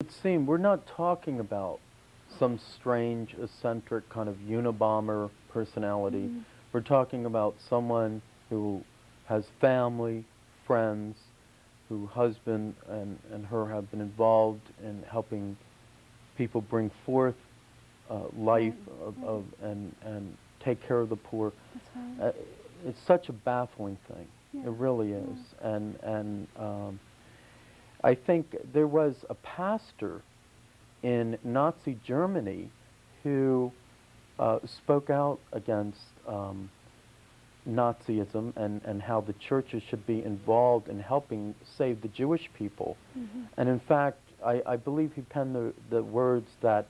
It seems we're not talking about some strange, eccentric kind of Unabomber personality. Mm-hmm. We're talking about someone who has family, friends, who husband and her have been involved in helping people bring forth life and take care of the poor. That's right. It's such a baffling thing. Yeah. It really is. And I think there was a pastor in Nazi Germany who spoke out against Nazism and how the churches should be involved in helping save the Jewish people. Mm-hmm. And in fact, I believe he penned the words that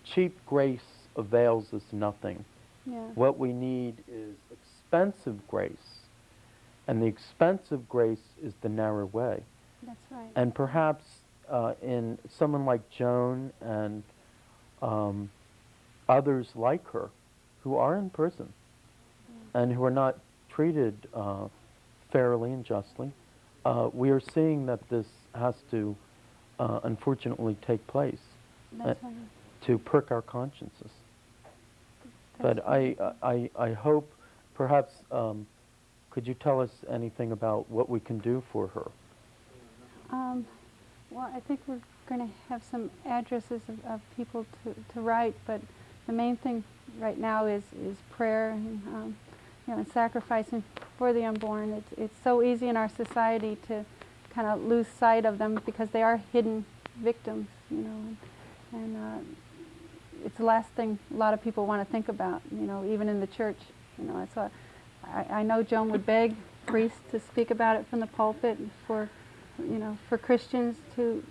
cheap grace avails us nothing. Yeah. What we need is expensive grace, and the expensive grace is the narrow way. That's right. And perhaps in someone like Joan and others like her who are in prison and who are not treated fairly and justly, we are seeing that this has to unfortunately take place That's right. to prick our consciences. That's But right. I hope, perhaps, could you tell us anything about what we can do for her? Well, I think we're going to have some addresses of people to write, but the main thing right now is prayer and and sacrificing for the unborn. It's so easy in our society to kind of lose sight of them because they are hidden victims, and it's the last thing a lot of people want to think about, even in the church. So I know Joan would beg priests to speak about it from the pulpit for Christians to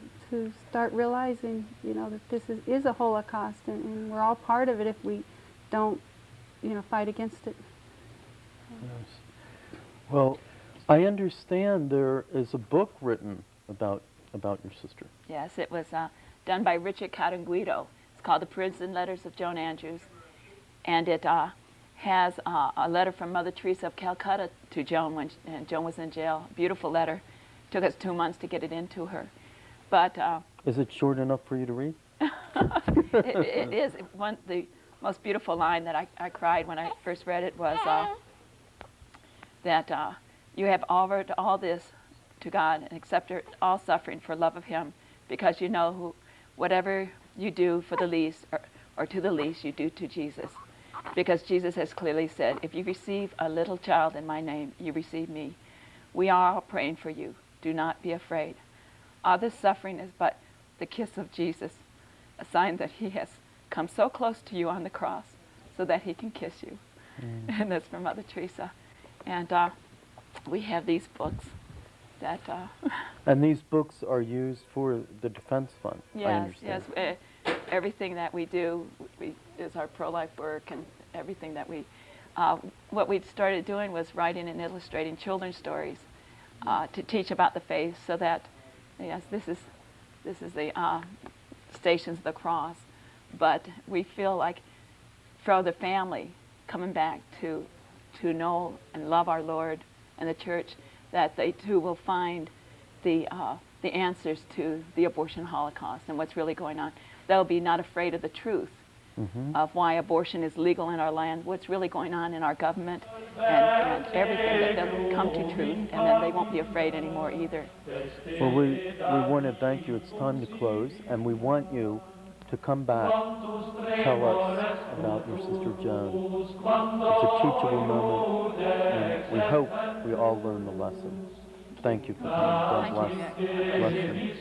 start realizing, that this is a Holocaust, and we're all part of it if we don't, fight against it. Yes. Well, I understand there is a book written about your sister. Yes, it was done by Richard Catanguido. It's called The Prison Letters of Joan Andrews, and it has a letter from Mother Teresa of Calcutta to Joan when Joan was in jail. A beautiful letter. Took us 2 months to get it into her, but is it short enough for you to read? it is. The most beautiful line that I cried when I first read it was that you have offered all this to God and accepted all suffering for love of Him, because you know whatever you do for the least or to the least, you do to Jesus. Because Jesus has clearly said, if you receive a little child in my name, you receive me. We are all praying for you. Do not be afraid. All this suffering is but the kiss of Jesus, a sign that He has come so close to you on the cross so that He can kiss you. And that's from Mother Teresa. And we have these books that... and these books are used for the Defense Fund, I understand. Yes. Everything that we do is our pro-life work, and everything that we... what we started doing was writing and illustrating children's stories to teach about the faith, so that, yes, this is the Stations of the Cross, but we feel like for the family coming back to know and love our Lord and the church, that they too will find the answers to the abortion holocaust and what's really going on. They'll be not afraid of the truth of why abortion is legal in our land, what's really going on in our government, and everything, that they'll come to truth, and then they won't be afraid anymore either. Well, we want to thank you. It's time to close, and we want you to come back, tell us about your sister Joan. It's a teachable moment, and we hope we all learn the lesson. Thank you for coming. God bless you.